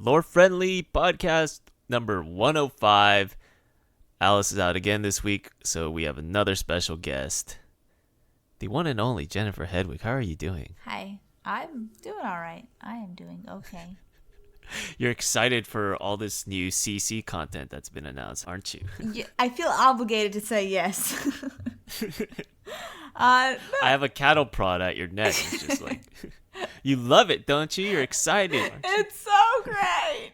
Lore Friendly Podcast number 105. Alice is out again this week, so we have another special guest. The one and only Jennifer Hedwig. How are you doing? Hi. I'm doing all right. I am doing okay. You're excited for all this new CC content that's been announced, aren't you? Yeah, I feel obligated to say yes. I have a cattle prod at your neck. It's just like, you love it, don't you? You're excited. Aren't you? It's so great.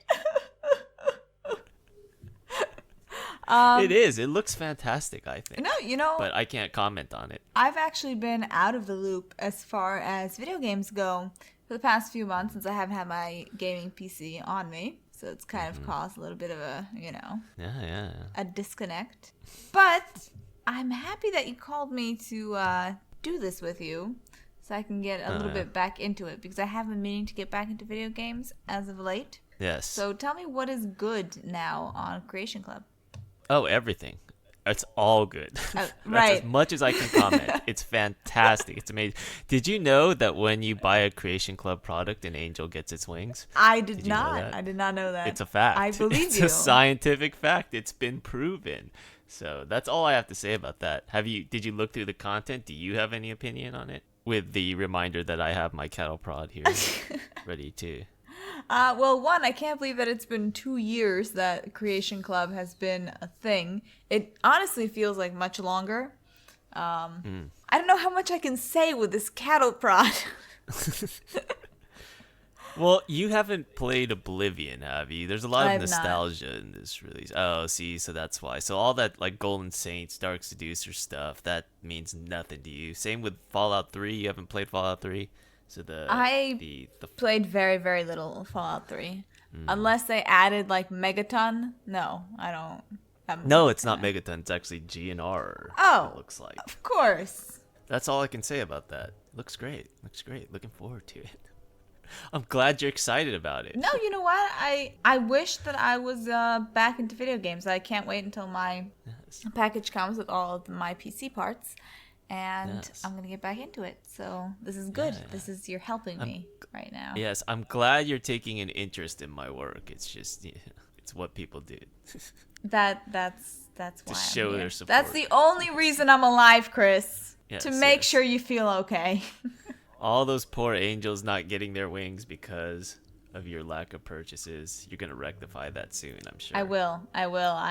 It is. It looks fantastic, I think. No, But I can't comment on it. I've actually been out of the loop as far as video games go for the past few months since I haven't had my gaming PC on me. So it's kind of caused a little bit of a, Yeah. a disconnect. But I'm happy that you called me to do this with you so I can get a little bit back into it because I have been meaning to get back into video games as of late. Yes. So tell me what is good now on Creation Club. Oh, everything. It's all good. That's right. as much as I can comment. It's fantastic. It's amazing. Did you know that when you buy a Creation Club product, an angel gets its wings? I did you know not. that? I did not know that. It's a fact. I believe it's you. It's a scientific fact. It's been proven. So that's all I have to say about that. Did you look through the content? Do you have any opinion on it? With the reminder that I have my cattle prod here ready to... Well, one, I can't believe that it's been 2 years that Creation Club has been a thing. It honestly feels like much longer. I don't know how much I can say with this cattle prod. Well, you haven't played Oblivion, have you? There's a lot of I've nostalgia in this release. Oh, see, so that's why. So all that like Golden Saints, Dark Seducer stuff, that means nothing to you. Same with Fallout 3. You haven't played Fallout 3? So I played very, very little Fallout 3. Unless they added like Megaton. No, I don't. No, it's not Megaton. It's actually GNR. Oh, it looks like. Of course. That's all I can say about that. Looks great. Looking forward to it. I'm glad you're excited about it. No, you know what? I wish that I was back into video games. I can't wait until my package comes with all of my PC parts. And I'm going to get back into it. So this is good. Yeah. You're helping me right now. Yes, I'm glad you're taking an interest in my work. It's just, it's what people do. That's why to show I'm their support. That's the only reason I'm alive, Chris. Yes, to make sure you feel okay. All those poor angels not getting their wings because of your lack of purchases. You're going to rectify that soon, I'm sure. I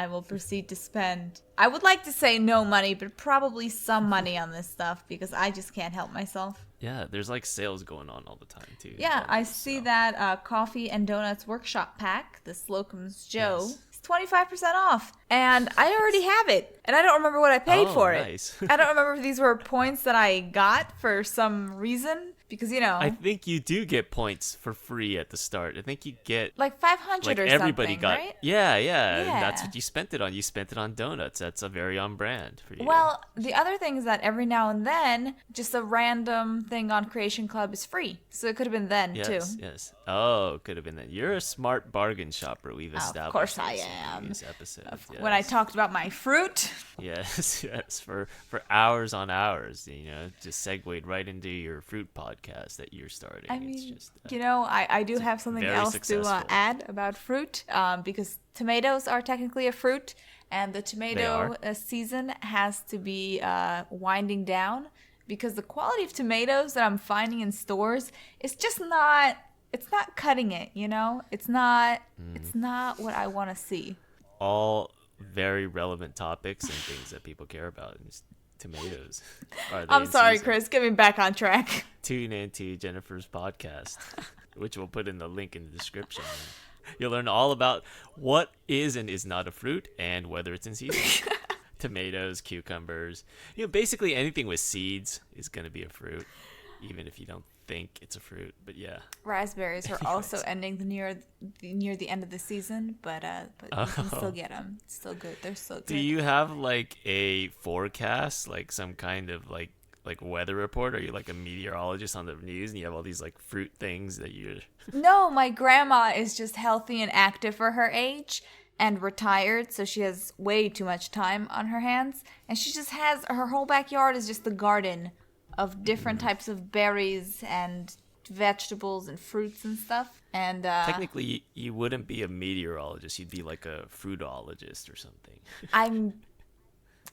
will proceed to spend, I would like to say no money, but probably some money on this stuff because I just can't help myself. Yeah, there's like sales going on all the time too. Yeah, I see that Coffee and Donuts Workshop Pack, the Slocum's Joe, is 25% off. And I already have it. And I don't remember what I paid for nice. it. I don't remember if these were points that I got for some reason. Because, I think you do get points for free at the start. I think you get... like 500 or everybody something, got, right? Yeah. And that's what you spent it on. You spent it on donuts. That's a very on brand for you. Well, the other thing is that every now and then, just a random thing on Creation Club is free. So it could have been then, too. Yes. Oh, could have been then. You're a smart bargain shopper. We've established. Of course I am. In these episodes. Yes. When I talked about my fruit. Yes. For hours on hours. Just segued right into your fruit podcast that you're starting. I mean, it's just, I do have something else successful. to add about fruit because tomatoes are technically a fruit and the tomato season has to be winding down because the quality of tomatoes that I'm finding in stores is just not, it's not cutting it, It's not what I want to see. All very relevant topics and things that people care about. Tomatoes. I'm sorry, Chris. Get me back on track. Tune into Jennifer's podcast, which we'll put in the link in the description. You'll learn all about what is and is not a fruit and whether it's in season. Tomatoes, cucumbers. Basically anything with seeds is going to be a fruit, even if you don't think it's a fruit. But yeah. Raspberries are also ending near the end of the season, but you can still get them. It's still good. They're so good. Do you have like a forecast, like some kind of like weather report? Are you like a meteorologist on the news and you have all these like fruit things that you're... No, my grandma is just healthy and active for her age and retired, so she has way too much time on her hands. And she just has, her whole backyard is just the garden of different types of berries and vegetables and fruits and stuff. And Technically, you wouldn't be a meteorologist. You'd be like a fruitologist or something.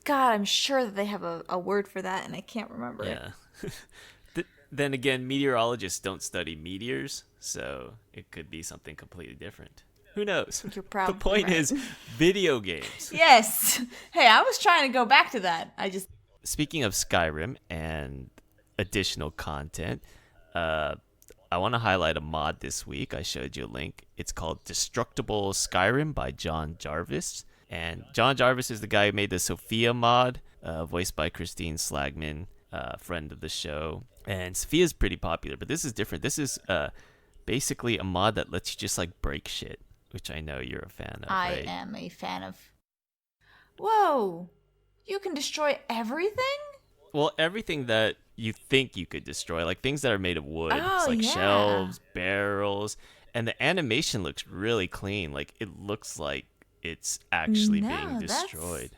I'm sure that they have a word for that, and I can't remember it. Yeah. Then again, meteorologists don't study meteors, so it could be something completely different. Who knows? You're probably The point right. is video games. Yes. Hey, I was trying to go back to that. Speaking of Skyrim and additional content, I want to highlight a mod this week. I showed you a link. It's called Destructible Skyrim by John Jarvis. And John Jarvis is the guy who made the Sophia mod, voiced by Christine Slagman, friend of the show. And Sophia's pretty popular, but this is different. This is basically a mod that lets you just like break shit, which I know you're a fan of, right? I am a fan of. Whoa! You can destroy everything? Well, everything that you think you could destroy, like things that are made of wood, Oh, like yeah. shelves, barrels, and the animation looks really clean. Like it looks like it's actually being destroyed.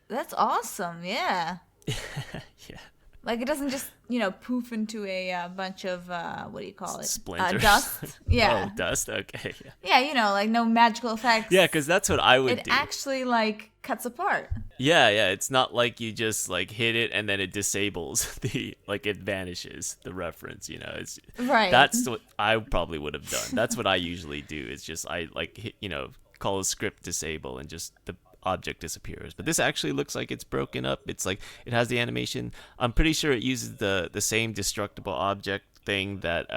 That's awesome, yeah. Yeah. Like it doesn't just, poof into a bunch of, what do you call it? Splinters. Dust. Yeah. Oh, dust. Okay. Yeah. Yeah, like no magical effects. Yeah, because that's what I would It do. actually like cuts apart. Yeah. It's not like you just like hit it and then it disables it vanishes the reference. It's Right. That's what I probably would have done. That's what I usually do. It's just I like hit, call a script disable and just the object disappears. But this actually looks like it's broken up. It's like it has the animation. I'm pretty sure it uses the same destructible object thing that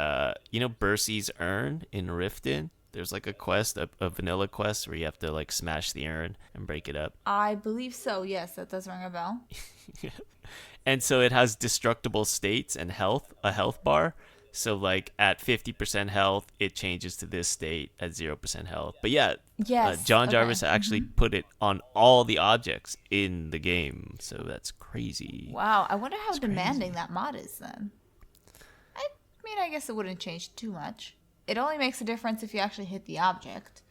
Bercy's urn in Riften. There's like a quest, a vanilla quest where you have to like smash the urn and break it up. I believe so, yes, that does ring a bell. And so it has destructible states and a health bar. So like at 50% health, it changes to this state at 0% health. But yeah, Yes. John okay. Jarvis actually put it on all the objects in the game. So that's crazy. Wow, I wonder how It's demanding crazy. that mod is then. I mean, I guess it wouldn't change too much. It only makes a difference if you actually hit the object.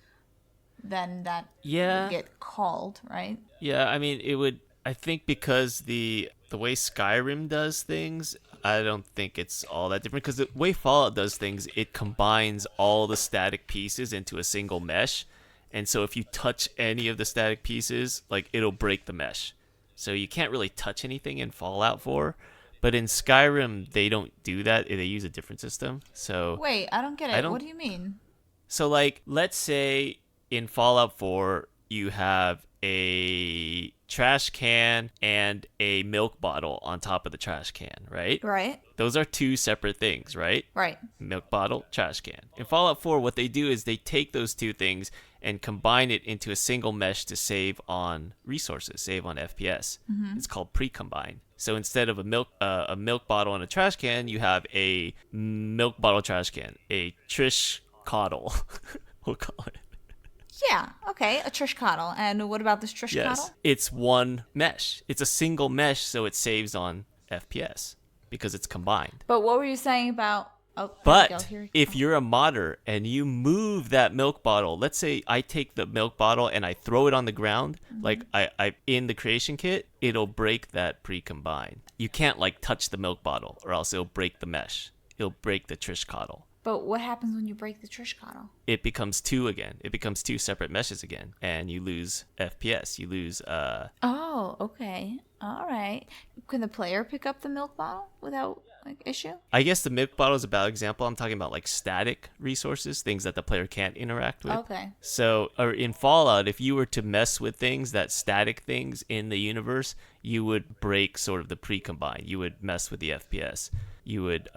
Then that Yeah. would get called, right? Yeah, I mean, it would. I think because the way Skyrim does things, I don't think it's all that different. Because the way Fallout does things, it combines all the static pieces into a single mesh, and so if you touch any of the static pieces, like it'll break the mesh. So you can't really touch anything in Fallout 4. But in Skyrim, they don't do that. They use a different system. So Wait, I don't get I it. don't- What do you mean? So, like, let's say in Fallout 4, you have a trash can and a milk bottle on top of the trash can, right? Right? Those are two separate things, right? Right. Milk bottle, trash can. In Fallout 4, what they do is they take those two things and combine it into a single mesh to save on resources, save on FPS. It's called pre-combine. So instead of a milk bottle and a trash can, you have a milk bottle trash can, a Trish Coddle, we'll call it. Yeah, okay, a Trish Coddle. And what about this Trish Coddle? It's one mesh. It's a single mesh, so it saves on FPS because it's combined. But what were you saying about... Oh, there we But go. Here we if go. you're a modder and you move that milk bottle, let's say I take the milk bottle and I throw it on the ground, like I in the creation kit, it'll break that pre-combine. You can't like touch the milk bottle or else it'll break the mesh. It'll break the Trish Coddle. But what happens when you break the Trish Coddle? It becomes two again. It becomes two separate meshes again, and you lose FPS. You lose Oh, okay. All right. Can the player pick up the milk bottle without like issue? I guess the milk bottle is a bad example. I'm talking about like static resources, things that the player can't interact with. Okay. So, or in Fallout, if you were to mess with things, that static things in the universe, you would break sort of the pre-combine. You would mess with the FPS. You would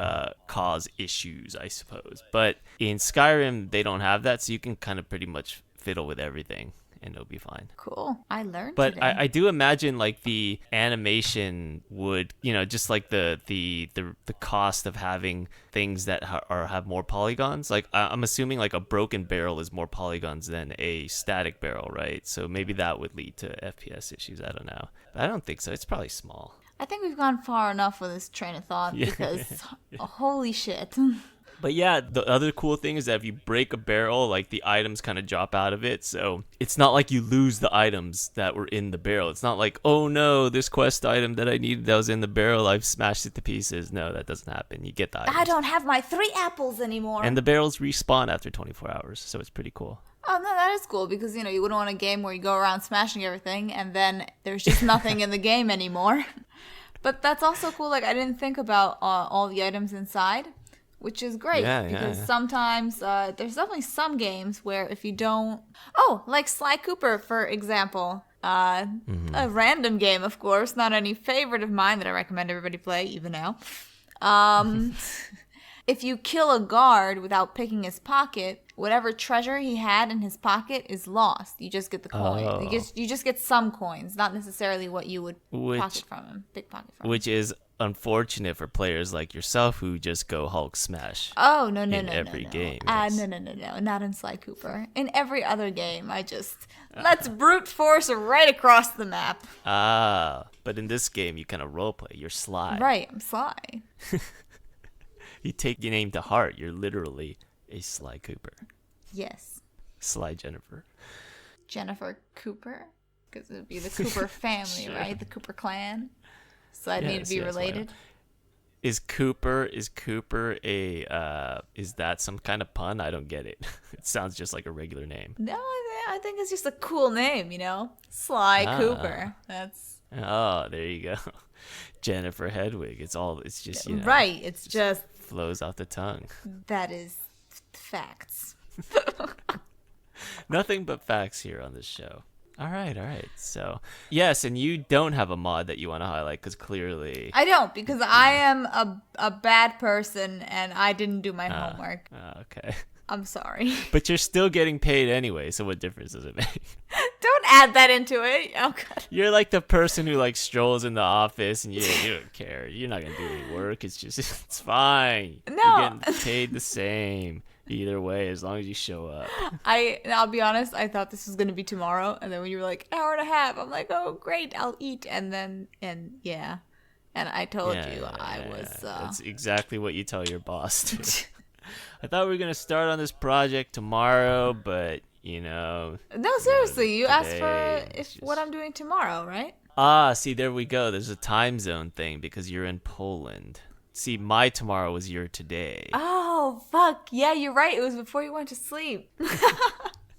cause issues, I suppose. But in Skyrim, they don't have that, so you can kind of pretty much fiddle with everything, and it'll be fine. Cool. I learned But today. I do imagine like the animation would, just like the cost of having things that have more polygons. Like I'm assuming like a broken barrel is more polygons than a static barrel, right? So maybe that would lead to FPS issues. I don't know. But I don't think so. It's probably small. I think we've gone far enough with this train of thought Yeah. because holy shit. But yeah, the other cool thing is that if you break a barrel, like the items kind of drop out of it. So it's not like you lose the items that were in the barrel. It's not like, oh no, this quest item that I needed that was in the barrel, I've smashed it to pieces. No, that doesn't happen. You get the items. I don't have my 3 apples anymore. And the barrels respawn after 24 hours. So it's pretty cool. Oh, no, that is cool because, you wouldn't want a game where you go around smashing everything and then there's just nothing in the game anymore. But that's also cool. Like, I didn't think about all the items inside. Which is great because sometimes there's definitely some games where if you don't... Oh, like Sly Cooper, for example. A random game, of course. Not any favorite of mine that I recommend everybody play, even now. If you kill a guard without picking his pocket, whatever treasure he had in his pocket is lost. You just get the coin. Oh. You just get some coins, not necessarily what you would pickpocket from him. Which is unfortunate for players like yourself who just go Hulk smash. Oh, no, every game. Yes. No, not in Sly Cooper. In every other game, I just let's brute force right across the map. But in this game, you kind of roleplay. You're Sly. Right, I'm Sly. You take your name to heart. You're literally a Sly Cooper. Yes. Sly Jennifer. Jennifer Cooper? Because it would be the Cooper family, Sure. Right? The Cooper clan. So I'd need to be related. Is Cooper a is that some kind of pun? I don't get it. It sounds just like a regular name. No, I think it's just a cool name, Sly Cooper. That's Oh, there you go. Jennifer Hedwig. It's just, right. It's just flows off the tongue. That is facts. Nothing but facts here on this show. All right. So, yes, and you don't have a mod that you want to highlight because clearly... I don't, because I am a bad person and I didn't do my homework. Okay. I'm sorry. But you're still getting paid anyway, so what difference does it make? Don't add that into it. Oh, God. You're like the person who like strolls in the office and you don't care. You're not going to do any work. It's just, it's fine. No. You're getting paid the same either way as long as you show up. I'll be honest, I thought this was going to be tomorrow. And then when you were like, hour and a half, I'm like, oh, great, I'll eat. And I told you I was... That's exactly what you tell your boss, too. I thought we were going to start on this project tomorrow, but, No, seriously, you asked for what I'm doing tomorrow, right? See, there we go. There's a time zone thing because you're in Poland. See, my tomorrow was your today. Oh, fuck. Yeah, you're right. It was before you went to sleep.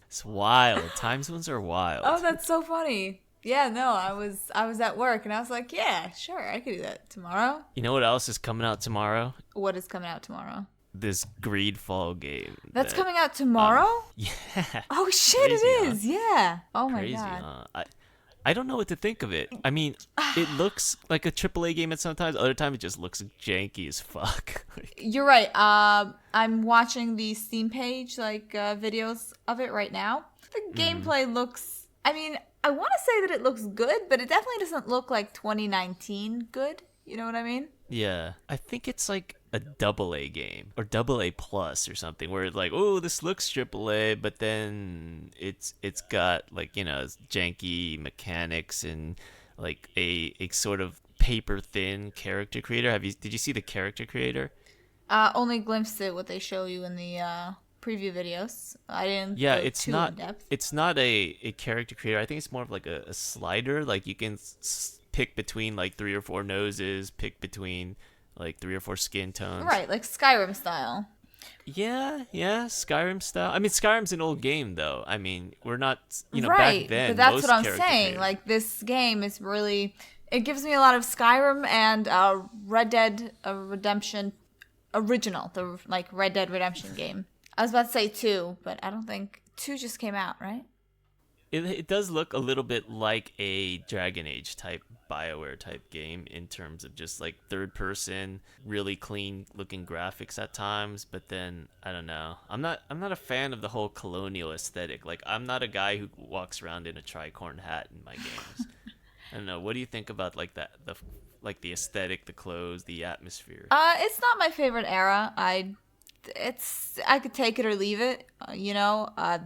It's wild. Time zones are wild. Oh, that's so funny. Yeah, no, I was at work and I was like, yeah, sure, I could do that tomorrow. You know what else is coming out tomorrow? What is coming out tomorrow? This Greedfall game. That's coming out tomorrow? Yeah. Oh, shit, Crazy, it is. Yeah. Oh, my Crazy, God. Huh? I don't know what to think of it. I mean, it looks like a AAA game at sometimes. Other times, it just looks janky as fuck. You're right. I'm watching the Steam page, videos of it right now. The gameplay looks... I mean, I want to say that it looks good, but it definitely doesn't look like 2019 good. You know what I mean? Yeah. I think it's like a AA game or AA plus or something where it's like, oh, this looks AAA, but then it's got like, janky mechanics and like a sort of paper thin character creator. Did you see the character creator? Only glimpsed it, what they show you in the preview videos. I didn't go it's too not in depth. It's not a character creator. I think it's more of like a slider. Like you can pick between like 3 or 4 noses, pick between like 3 or 4 skin tones. Right, like Skyrim style. Yeah, Skyrim style. I mean, Skyrim's an old game though. I mean, we're not, right, back then. But that's most what I'm character saying. creators- Like this game is really, it gives me a lot of Skyrim and Red Dead Redemption original, the Red Dead Redemption game. I was about to say 2, but I don't think 2 just came out, right? It does look a little bit like a Dragon Age type, BioWare type game in terms of just like third person, really clean looking graphics at times. But then I don't know. I'm not a fan of the whole colonial aesthetic. Like I'm not a guy who walks around in a tricorn hat in my games. I don't know. What do you think about like that? The aesthetic, the clothes, the atmosphere. It's not my favorite era. I could take it or leave it. The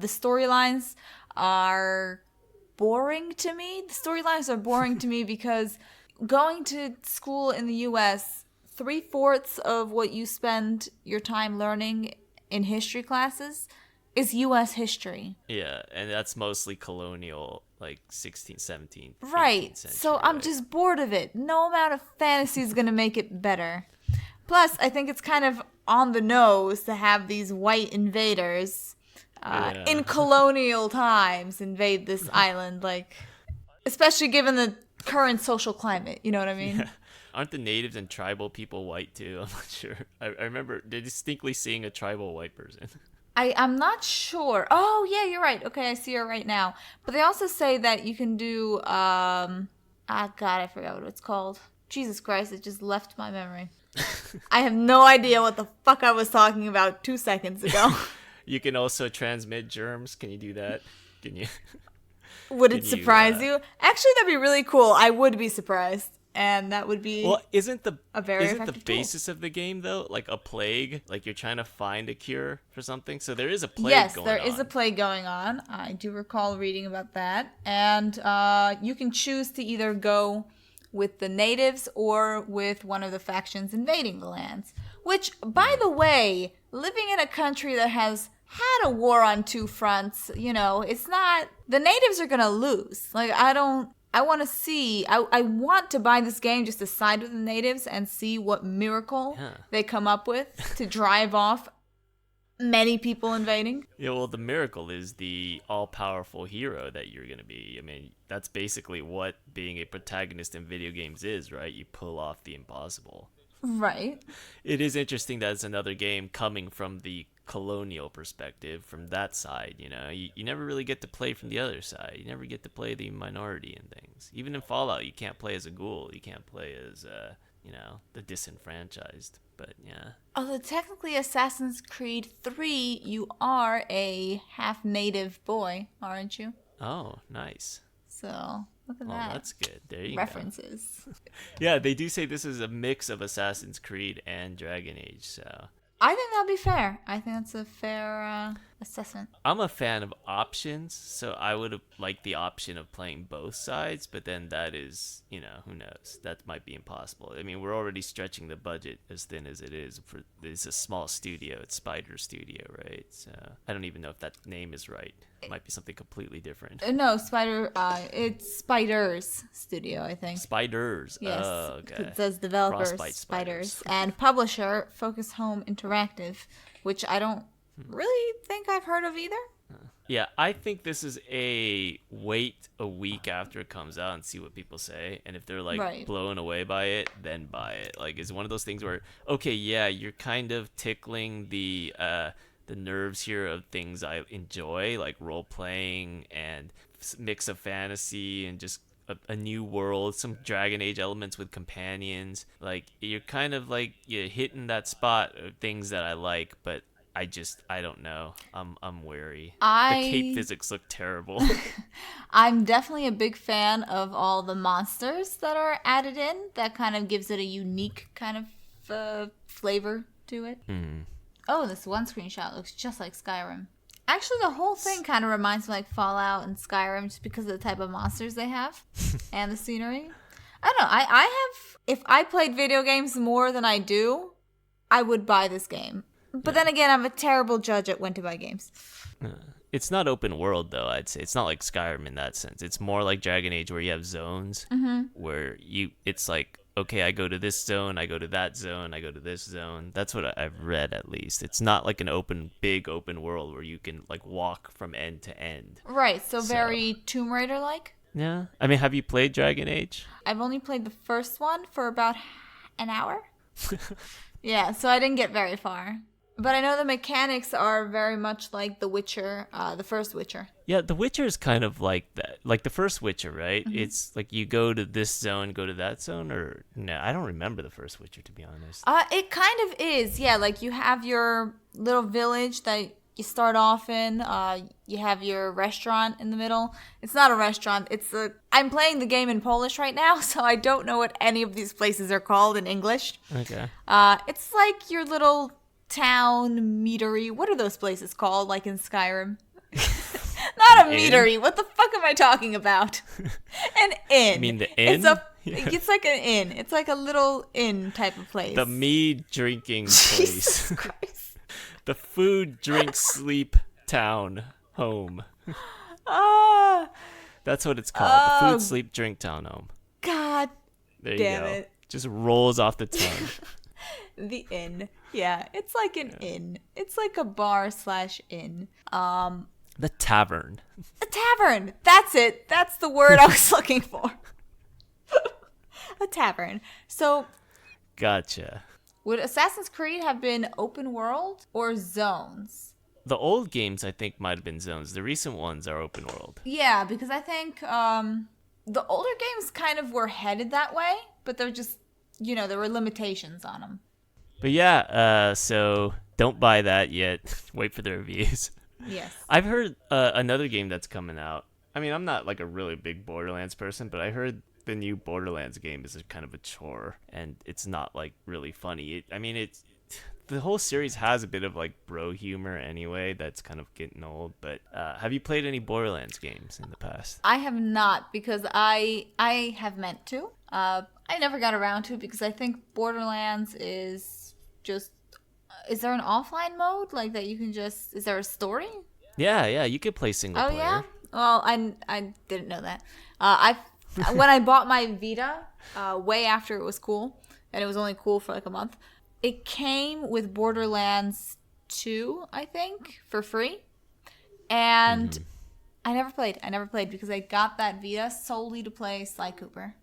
storylines are boring to me. The storylines are boring to me because going to school in the US 3/4 of what you spend your time learning in history classes is U.S. history. Yeah, and that's mostly colonial, like 16th, 17th, 18th Right. century, So I'm right? just bored of it. No amount of fantasy is going to make it better. Plus, I think it's kind of on the nose to have these white invaders in colonial times invade this island, like, especially given the current social climate. You know what I mean? Yeah. Aren't the natives and tribal people white too? I'm not sure. I remember distinctly seeing a tribal white person. I'm not sure. Oh, yeah, you're right. Okay, I see her right now. But they also say that you can do, God, I forgot what it's called. Jesus Christ, it just left my memory. I have no idea what the fuck I was talking about 2 seconds ago. You can also transmit germs. Can you do that? Can you? Would it surprise you? Actually, that'd be really cool. I would be surprised. And that would be isn't the effective basis of the game though like a plague? Like you're trying to find a cure for something. So there is a plague Yes, going there on. is a plague going on. I do recall reading about that. And you can choose to either go with the natives or with one of the factions invading the lands. Which, by the way, living in a country that has had a war on 2 fronts, it's not... The natives are going to lose. Like, I want to see... I want to buy this game just to side with the natives and see what miracle they come up with to drive off many people invading. Yeah, well, the miracle is the all-powerful hero that you're going to be. I mean, that's basically what being a protagonist in video games is, right? You pull off the impossible. Right. It is interesting that it's another game coming from the colonial perspective, from that side, You never really get to play from the other side. You never get to play the minority in things. Even in Fallout, you can't play as a ghoul. You can't play as, the disenfranchised. But, yeah. Although technically Assassin's Creed 3, you are a half-native boy, aren't you? Oh, nice. So, look at that. Oh, that's good. There you References. go. Yeah, they do say this is a mix of Assassin's Creed and Dragon Age, so... I think that'll be fair. I think that's a fair assessment. I'm a fan of options, so I would have liked the option of playing both sides, but then that is, who knows? That might be impossible. I mean, we're already stretching the budget as thin as it is. It's a small studio. It's Spider Studio, right? So I don't even know if that name is right. It might be something completely different. No, it's Spiders Studio, I think. Spiders. Yes. Oh, okay. It says developers, Frostbite Spiders. And publisher, Focus Home Interactive, which I don't really think I've heard of either. Yeah, I think this is a wait a week after it comes out and see what people say. And if they're blown away by it, then buy it. Like, it's one of those things where, okay, yeah, you're kind of tickling the nerves here of things I enjoy, like role playing and mix of fantasy and just a new world, some Dragon Age elements with companions. Like, you're kind of you're hitting that spot of things that I like, but I don't know. I'm wary. The cape physics look terrible. I'm definitely a big fan of all the monsters that are added in. That kind of gives it a unique kind of flavor to it. Oh, this one screenshot looks just like Skyrim. Actually, the whole thing kind of reminds me like Fallout and Skyrim just because of the type of monsters they have and the scenery. I don't know. I have... If I played video games more than I do, I would buy this game. But then again, I'm a terrible judge at when to buy games. It's not open world, though, I'd say. It's not like Skyrim in that sense. It's more like Dragon Age where you have zones where it's like, okay, I go to this zone, I go to that zone, I go to this zone. That's what I've read, at least. It's not like an big open world where you can walk from end to end. Right, so very Tomb Raider-like? Yeah. I mean, have you played Dragon Age? I've only played the first one for about an hour. Yeah, so I didn't get very far. But I know the mechanics are very much like The Witcher, the first Witcher. Yeah, The Witcher is kind of like that. Like the first Witcher, right? It's like you go to this zone, go to that zone, or... No, I don't remember the first Witcher, to be honest. It kind of is, yeah. Like you have your little village that you start off in. You have your restaurant in the middle. It's not a restaurant. I'm playing the game in Polish right now, so I don't know what any of these places are called in English. Okay. It's like your little... town meadery. What are those places called, like in Skyrim? Not a meadery. What the fuck am I talking about? An inn. You mean the inn? It's like an inn. It's like a little inn type of place. The mead drinking place. Jesus Christ. The food, drink, sleep town home. Ah, That's what it's called. The food, sleep, drink town home. God There you damn go. it. Just rolls off the tongue. The inn. Yeah, it's like an inn. It's like a bar/inn. The tavern. A tavern. That's it. That's the word I was looking for. A tavern. So, Gotcha. would Assassin's Creed have been open world or zones? The old games, I think, might have been zones. The recent ones are open world. Yeah, because I think the older games kind of were headed that way, but they're just, there were limitations on them. But yeah, so don't buy that yet. Wait for the reviews. Yes. I've heard another game that's coming out. I mean, I'm not like a really big Borderlands person, but I heard the new Borderlands game is kind of a chore, and it's not like really funny. The whole series has a bit of like bro humor anyway. That's kind of getting old. But have you played any Borderlands games in the past? I have not, because I have meant to. I never got around to it because I think Borderlands is just. Is there an offline mode like that you can just? Is there a story? Yeah, you could play single player. Oh yeah. Well, I didn't know that. When I bought my Vita, way after it was cool, and it was only cool for like a month. It came with Borderlands 2, I think, for free, and I never played because I got that Vita solely to play Sly Cooper.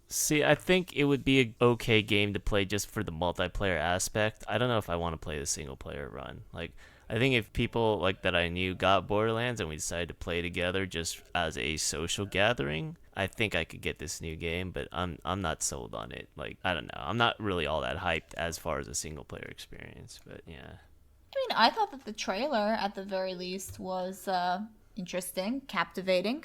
See, I think it would be an okay game to play just for the multiplayer aspect. I don't know if I want to play the single player run. Like, I think if people like that I knew got Borderlands and we decided to play together just as a social gathering, I think I could get this new game, but I'm not sold on it. Like, I don't know. I'm not really all that hyped as far as a single player experience, but yeah. I mean, I thought that the trailer, at the very least, was interesting, captivating.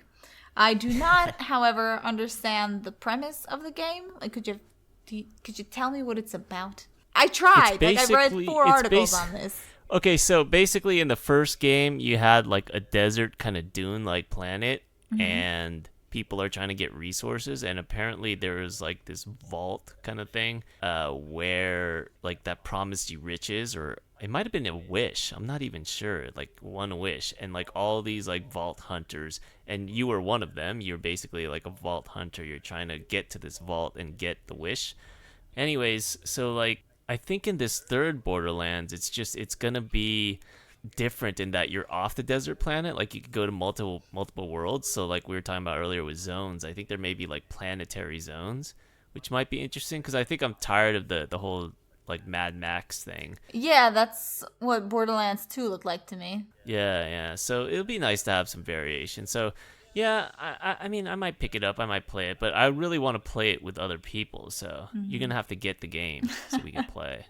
I do not, however, understand the premise of the game. Like, could you tell me what it's about? I tried. Like, I read 4 articles on this. Okay, so basically in the first game, you had like a desert kind of dune-like planet, and people are trying to get resources, and apparently there is like this vault kind of thing where like that promised you riches, or it might have been a wish, I'm not even sure, like one wish, and like all these like vault hunters, and you were one of them. You're basically like a vault hunter. You're trying to get to this vault and get the wish. Anyways, so like I think in this third Borderlands, it's gonna be different in that you're off the desert planet. Like you could go to multiple worlds. So like we were talking about earlier with zones, I think there may be like planetary zones, which might be interesting because I think I'm tired of the whole like Mad Max thing. Yeah, that's what Borderlands 2 looked like to me. Yeah. So it'll be nice to have some variation. So yeah, I mean, I might pick it up, I might play it, but I really want to play it with other people. So you're gonna have to get the game so we can play.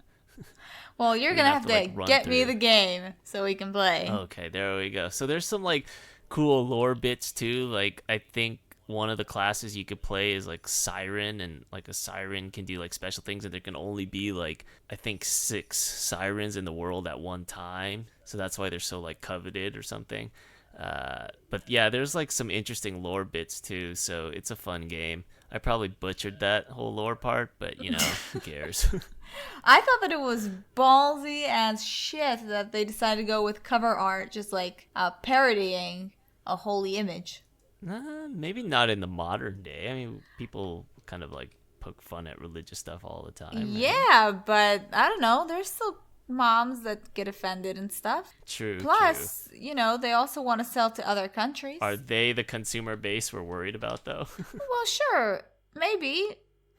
Well, you're gonna have to like, get me the game so we can play. Okay, there we go. So there's some like cool lore bits too. Like I think one of the classes you could play is like Siren, and like a Siren can do like special things, and there can only be like I think 6 Sirens in the world at one time. So that's why they're so like coveted or something. But yeah, there's like some interesting lore bits too. So it's a fun game. I probably butchered that whole lore part, but who cares? I thought that it was ballsy as shit that they decided to go with cover art, just like parodying a holy image. Maybe not in the modern day. I mean, people kind of like poke fun at religious stuff all the time. Yeah, right? But I don't know. There's still moms that get offended and stuff. True. Plus, they also want to sell to other countries. Are they the consumer base we're worried about, though? Well, sure. Maybe.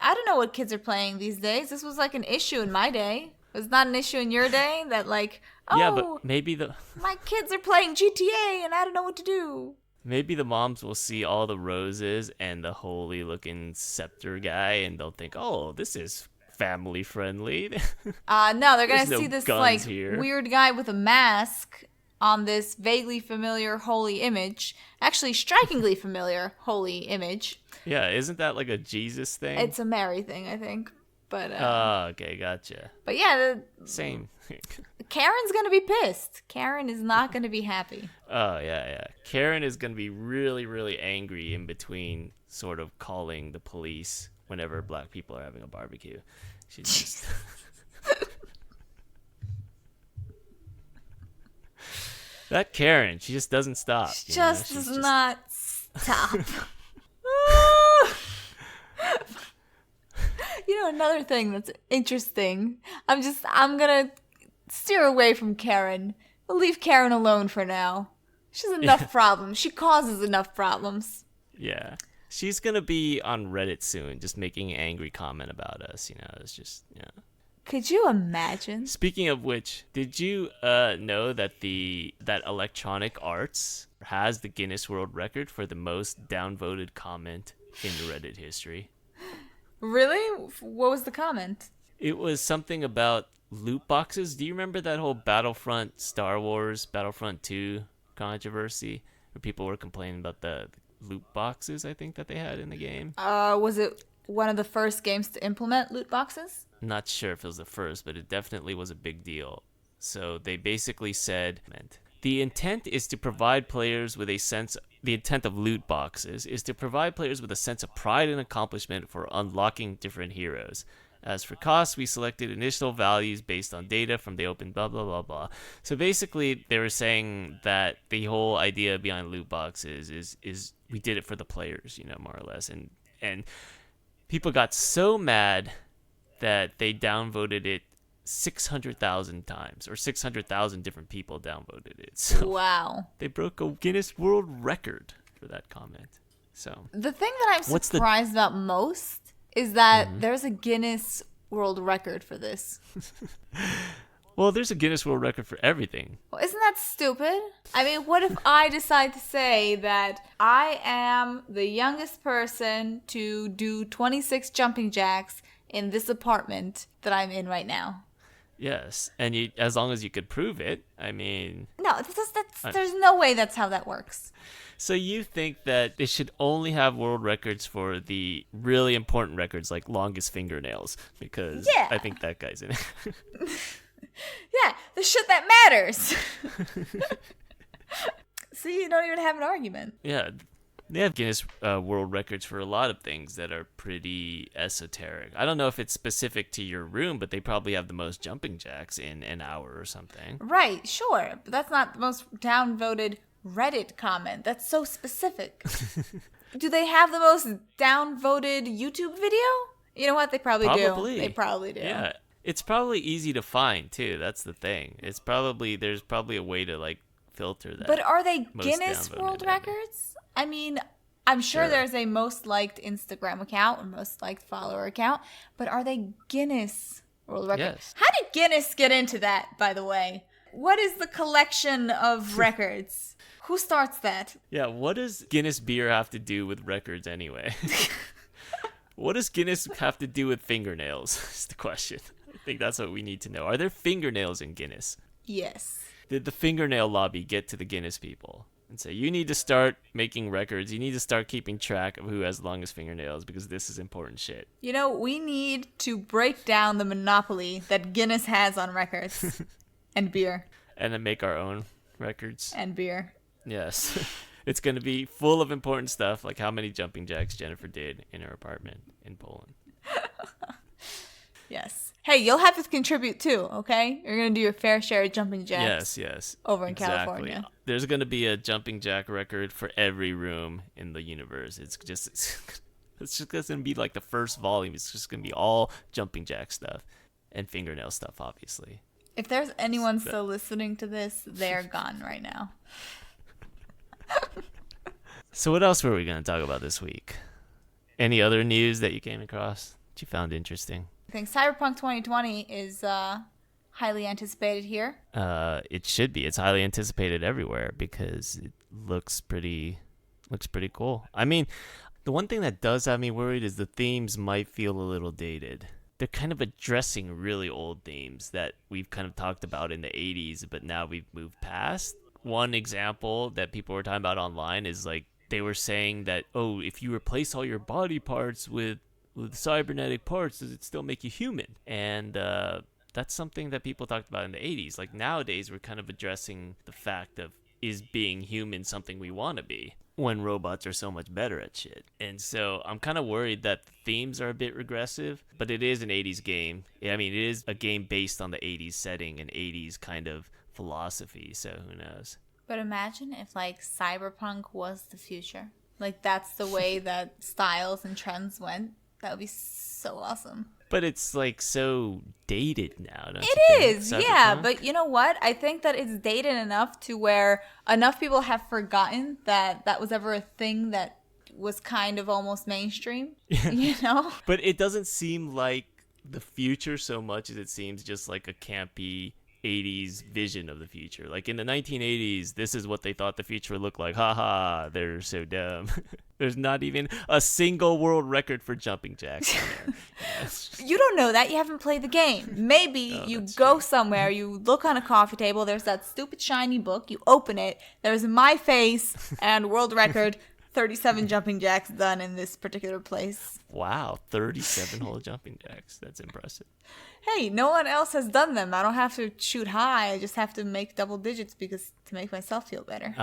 I don't know what kids are playing these days. This was like an issue in my day. It was not an issue in your day that like, yeah, but maybe my kids are playing GTA and I don't know what to do. Maybe the moms will see all the roses and the holy looking scepter guy and they'll think, oh, this is family friendly. No, they're gonna no see this like weird guy with a mask on this vaguely familiar holy image. Actually, strikingly familiar holy image. Yeah, isn't that like a Jesus thing? It's a Mary thing, I think. But okay, gotcha. But yeah, same. Karen's gonna be pissed. Karen is not gonna be happy. Oh yeah. Karen is gonna be really, really angry in between sort of calling the police whenever black people are having a barbecue. She's just that Karen. She just doesn't stop. She just does not stop. Another thing that's interesting. I'm gonna steer away from Karen. We'll leave Karen alone for now. She has enough problems. She causes enough problems. Yeah. She's going to be on Reddit soon, just making an angry comment about us. It's just, yeah. Could you imagine? Speaking of which, did you know that that Electronic Arts has the Guinness World Record for the most downvoted comment in the Reddit history? Really? What was the comment? It was something about loot boxes. Do you remember that whole Battlefront Star Wars Battlefront 2 controversy where people were complaining about the loot boxes, I think, that they had in the game? Was it one of the first games to implement loot boxes? Not sure if it was the first, but it definitely was a big deal. So they basically said, the intent is to provide players with a sense. The intent of loot boxes is to provide players with a sense of pride and accomplishment for unlocking different heroes. As for costs, we selected initial values based on data from the open blah, blah, blah, blah. So basically, they were saying that the whole idea behind loot boxes is we did it for the players, more or less. And people got so mad that they downvoted it 600,000 times, or 600,000 different people downvoted it. So wow. They broke a Guinness World Record for that comment. So the thing that I'm surprised about most is that there's a Guinness World Record for this. Well, there's a Guinness World Record for everything. Well, isn't that stupid? I mean, what if I decide to say that I am the youngest person to do 26 jumping jacks in this apartment that I'm in right now? Yes, and as long as you could prove it, I mean... No, there's no way that's how that works. So you think that they should only have world records for the really important records like longest fingernails? Because I think that guy's in it. Yeah, the shit that matters. See, you don't even have an argument. Yeah, they have Guinness World Records for a lot of things that are pretty esoteric. I don't know if it's specific to your room, but they probably have the most jumping jacks in an hour or something. Right, sure. But that's not the most downvoted Reddit comment. That's so specific. Do they have the most downvoted YouTube video? You know what? They probably do. They probably do. Yeah. It's probably easy to find, too. That's the thing. There's probably a way to, filter that. But are they Guinness World Records? I mean, I'm sure there's a most liked Instagram account or most liked follower account, but are they Guinness World Records? Yes. How did Guinness get into that, by the way? What is the collection of records? Who starts that? Yeah, what does Guinness beer have to do with records anyway? What does Guinness have to do with fingernails is the question. I think that's what we need to know. Are there fingernails in Guinness? Yes. Did the fingernail lobby get to the Guinness people and say, you need to start making records. You need to start keeping track of who has the longest fingernails because this is important shit. We need to break down the monopoly that Guinness has on records and beer. And then make our own records. And beer. Yes. It's going to be full of important stuff, like how many jumping jacks Jennifer did in her apartment in Poland. Yes. Hey, you'll have to contribute too, okay? You're going to do your fair share of jumping jacks. Yes. Over in California. There's going to be a jumping jack record for every room in the universe. It's just going to be like the first volume. It's just going to be all jumping jack stuff and fingernail stuff, obviously. If there's anyone still listening to this, they're gone right now. So what else were we going to talk about this week? Any other news that you came across that you found interesting? I think Cyberpunk 2020 is highly anticipated here. It should be. It's highly anticipated everywhere because it looks pretty cool. I mean, the one thing that does have me worried is the themes might feel a little dated. They're kind of addressing really old themes that we've kind of talked about in the 80s, but now we've moved past. One example that people were talking about online is they were saying that, if you replace all your body parts with cybernetic parts, does it still make you human? And that's something that people talked about in the 80s. Nowadays, we're kind of addressing the fact of, is being human something we want to be? when robots are so much better at shit. And so I'm kind of worried that the themes are a bit regressive, but it is an 80s game. I mean, it is a game based on the 80s setting and 80s kind of philosophy, so who knows. But imagine if like cyberpunk was the future. Like that's the way that styles and trends went. That would be so awesome. But it's like so dated now, don't you It think? is, Cyberpunk? yeah. But you know what? I think that it's dated enough to where enough people have forgotten that that was ever a thing that was kind of almost mainstream. You know? But it doesn't seem like the future so much as it seems just like a campy 80s vision of the future. Like in the 1980s, this is what they thought the future would look like. Haha, they're so dumb. There's not even a single world record for jumping jacks on there. Yes. You don't know that. You haven't played the game. Maybe you go somewhere, you look on a coffee table, there's that stupid shiny book, you open it, there's my face and world record 37 jumping jacks done in this particular place. Wow, 37 whole jumping jacks. That's impressive. Hey, no one else has done them. I don't have to shoot high. I just have to make double digits because to make myself feel better.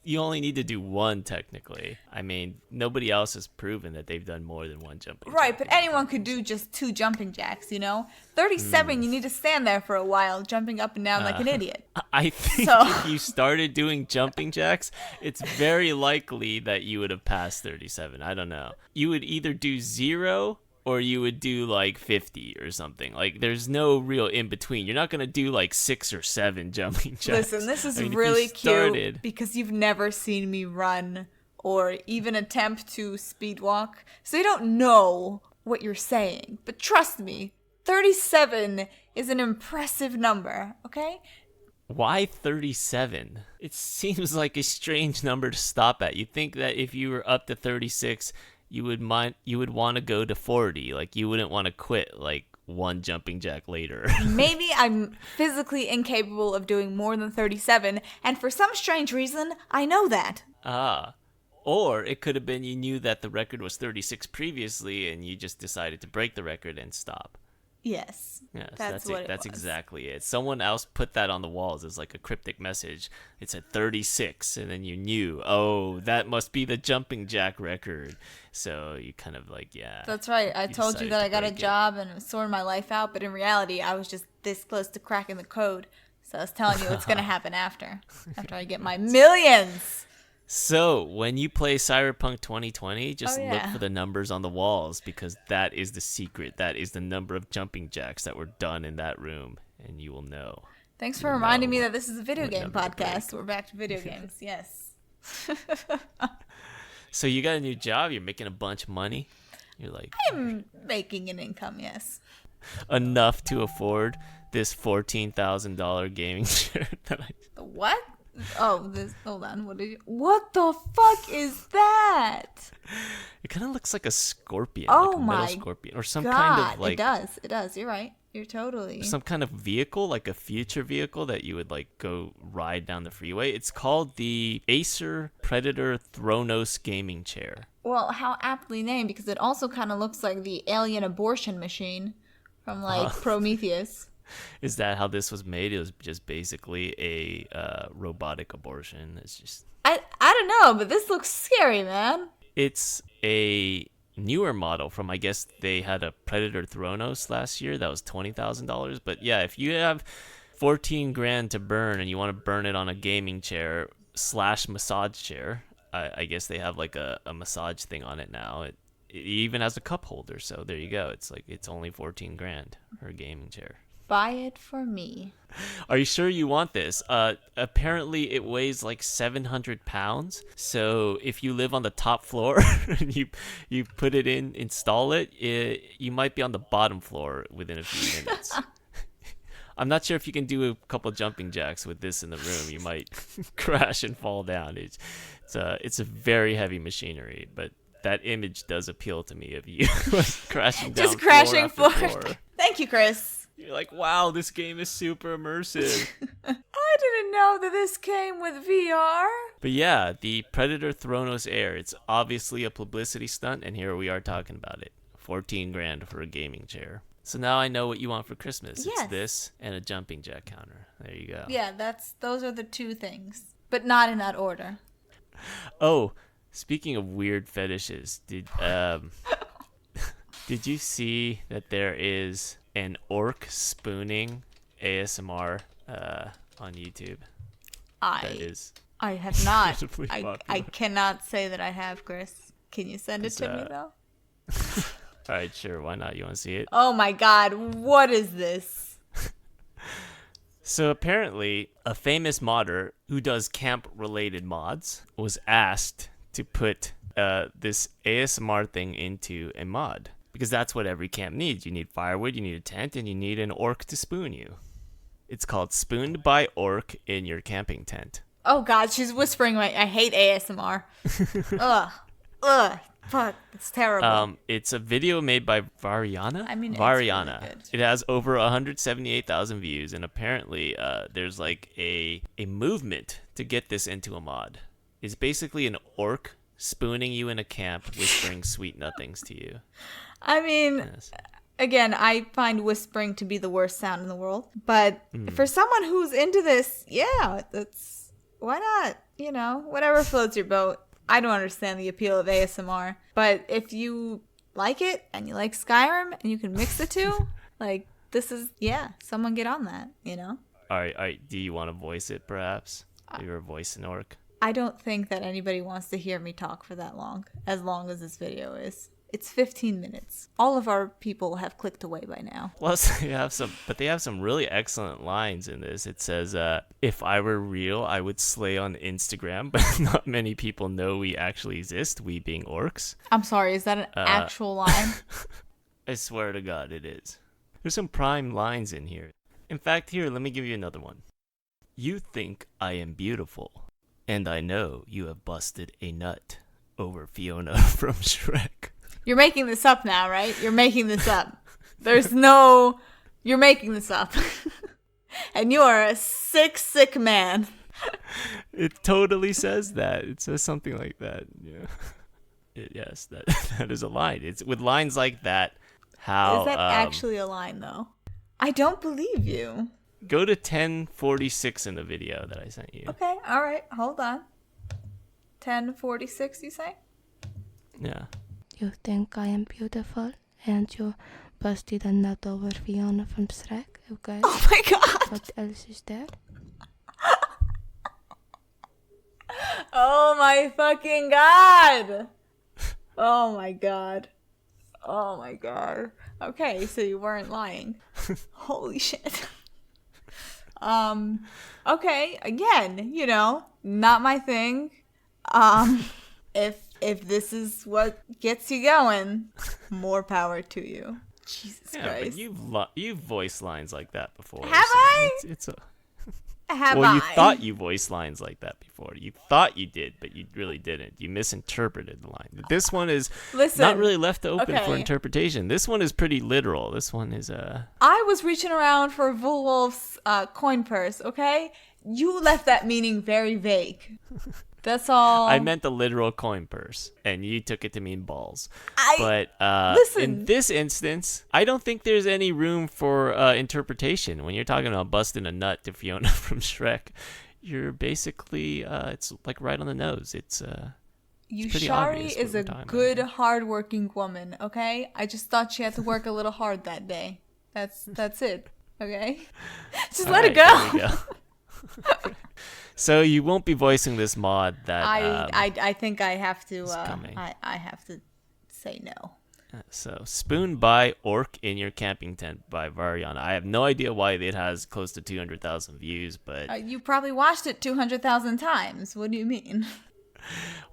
You only need to do one technically. I mean, nobody else has proven that they've done more than one jumping jack. Right, but anyone could do just 2 jumping jacks, you know? 37, you need to stand there for a while, jumping up and down like an idiot. I think if you started doing jumping jacks, it's very likely that you would have passed 37. I don't know. You would either do 0 or you would do like 50 or something. Like there's no real in between. You're not going to do like 6 or 7 jumping jacks. Listen, this is I mean, really cute because you've never seen me run or even attempt to speed walk. So you don't know what you're saying. But trust me, 37 is an impressive number, okay? Why 37? It seems like a strange number to stop at. You'd think that if you were up to 36, you would want to go to 40. Like you wouldn't want to quit like one jumping jack later. Maybe I'm physically incapable of doing more than 37, and for some strange reason, I know that. Or it could have been you knew that the record was 36 previously and you just decided to break the record and stop. Yes. Yes, that's what it That's was. exactly it. Someone else put that on the walls as like a cryptic message. It said 36, and then you knew, oh, that must be the jumping jack record. So you kind of like, yeah. That's right. I told you that I got a break it. job and it was sorting my life out, but in reality, I was just this close to cracking the code. So I was telling you what's going to happen after I get my millions. So when you play Cyberpunk 2020, just look yeah. for the numbers on the walls because that is the secret. That is the number of jumping jacks that were done in that room, and you will know. Thanks for reminding me that this is a video game podcast. We're back to video games. Yes. So you got a new job. You're making a bunch of money. You're like, I'm making an income, yes. enough to afford this $14,000 gaming chair that I. What? Oh, hold on. What the fuck is that? It kind of looks like a scorpion. Oh like a my metal scorpion, or some God, kind of like. It does. You're right. You're totally. Some kind of vehicle, like a future vehicle that you would like go ride down the freeway. It's called the Acer Predator Thronos gaming chair. Well, how aptly named, because it also kind of looks like the alien abortion machine from like Prometheus. Is that how this was made? It was just basically a robotic abortion. It's just. I don't know, but this looks scary, man. It's a newer model from, I guess they had a Predator Thronos last year that was $20,000. But yeah, if you have 14 grand to burn and you want to burn it on a gaming chair / massage chair, I guess they have like a massage thing on it now. It even has a cup holder, so there you go. It's like it's only 14 grand for a gaming chair. Buy it for me. Are you sure you want this? Apparently it weighs like 700 pounds. So if you live on the top floor and you put it in, install it, you might be on the bottom floor within a few minutes. I'm not sure if you can do a couple jumping jacks with this in the room. You might crash and fall down. It's a very heavy machinery, but that image does appeal to me of you crashing down. Just crashing floor. floor. Thank you, Chris. You're like, wow, this game is super immersive. I didn't know that this came with VR. But yeah, the Predator Thronos Air. It's obviously a publicity stunt, and here we are talking about it. 14 grand for a gaming chair. So now I know what you want for Christmas. Yes. It's this and a jumping jack counter. There you go. Yeah, those are the two things, but not in that order. Oh, speaking of weird fetishes, did you see that there is an orc spooning ASMR on YouTube? That I is I have not. incredibly I popular. cannot say that I have, Chris. Can you send it It's, to me though? all right, sure. Why not? You want to see it? Oh my god, what is this? So apparently, a famous modder who does camp-related mods was asked to put this ASMR thing into a mod because that's what every camp needs. You need firewood, you need a tent, and you need an orc to spoon you. It's called Spooned by Orc in your camping tent. Oh god, she's whispering I hate ASMR. Ugh. Ugh. Fuck, it's terrible. It's a video made by Variana. I mean, it's Variana. really good. It has over 178,000 views, and apparently, there's like a movement to get this into a mod. It's basically an orc spooning you in a camp, whispering sweet nothings to you. I mean, Yes. again, I find whispering to be the worst sound in the world. But for someone who's into this, yeah, that's why not? You know, whatever floats your boat. I don't understand the appeal of ASMR, but if you like it and you like Skyrim and you can mix the two, like this is someone get on that, you know? All right. Do you want to voice it, perhaps? You're a voice an orc. I don't think that anybody wants to hear me talk for that long as this video is. It's 15 minutes. All of our people have clicked away by now. Plus, they have some really excellent lines in this. It says, "If I were real, I would slay on Instagram, but not many people know we actually exist. We being orcs." I'm sorry, is that an actual line? I swear to God, it is. There's some prime lines in here. In fact, here, let me give you another one. You think I am beautiful, and I know you have busted a nut over Fiona from Shrek. You're making this up now, right? You're making this up. You're making this up. And you are a sick man. It totally says that. It says something like that. Yeah. Yes, that is a line. It's with lines like that. How is that actually a line, though? I don't believe you. Go to 1046 in the video that I sent you. Okay, all right. Hold on. 1046, you say? Yeah. You think I am beautiful, and you busted a nut over Fiona from Shrek, okay? Oh my god! What else is there? Oh my fucking god! Oh my god. Oh my god. Okay, so you weren't lying. Holy shit. Okay, again, you know, not my thing. If this is what gets you going, more power to you. Jesus Christ. But you've voiced lines like that before. Have I? It's a Have well, I? you thought you voiced lines like that before. You thought you did, but you really didn't. You misinterpreted the line. This one is not really left open for interpretation. This one is pretty literal. This one is I was reaching around for Volwolf's coin purse, okay? You left that meaning very vague. That's all. I meant the literal coin purse, and you took it to mean balls. But listen. In this instance, I don't think there's any room for interpretation. When you're talking about busting a nut to Fiona from Shrek, you're basically it's like right on the nose. It's pretty obvious Yushari is a good, hardworking woman. Okay, I just thought she had to work a little hard that day. That's it. Okay, just let it go. There we go. So you won't be voicing this mod that I think I have to coming. I have to say no. So Spoon by Orc in Your Camping Tent by Variana. I have no idea why it has close to 200,000 views, but you probably watched it 200,000 times. What do you mean?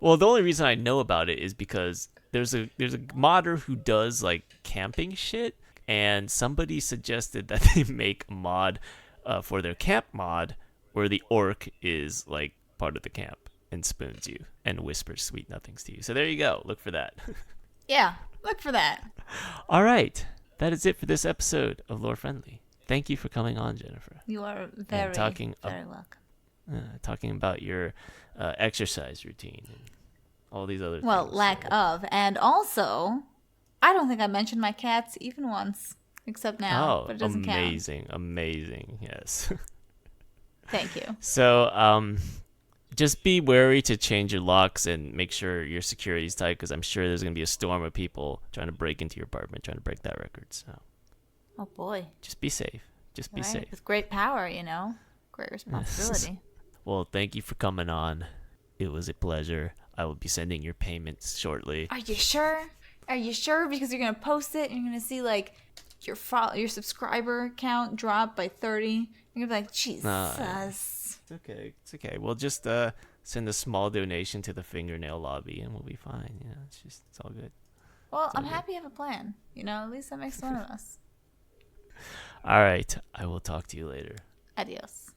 Well, the only reason I know about it is because there's a modder who does like camping shit, and somebody suggested that they make a mod for their camp mod where the orc is like part of the camp and spoons you and whispers sweet nothings to you. So there you go. Look for that. Yeah, look for that. All right. That is it for this episode of Lore Friendly. Thank you for coming on, Jennifer. You are very welcome. Talking about your exercise routine and all these other things. Well, lack of. And also, I don't think I mentioned my cats even once, except now. But it doesn't count. Amazing, yes. Thank you. So, Just be wary to change your locks and make sure your security's tight, because I'm sure there's going to be a storm of people trying to break into your apartment, trying to break that record. So Oh boy. just be safe. Just be Right? safe. With great power, great responsibility. Well, thank you for coming on. It was a pleasure. I will be sending your payments shortly. Are you sure? Are you sure? Because you're gonna post it and you're gonna see like your subscriber count drop by 30. You're gonna be like, Jesus. It's okay. It's okay. We'll just send a small donation to the fingernail lobby and we'll be fine. It's all good. Well, It's all I'm good. happy you have a plan. At least that makes one of us. All right. I will talk to you later. Adios.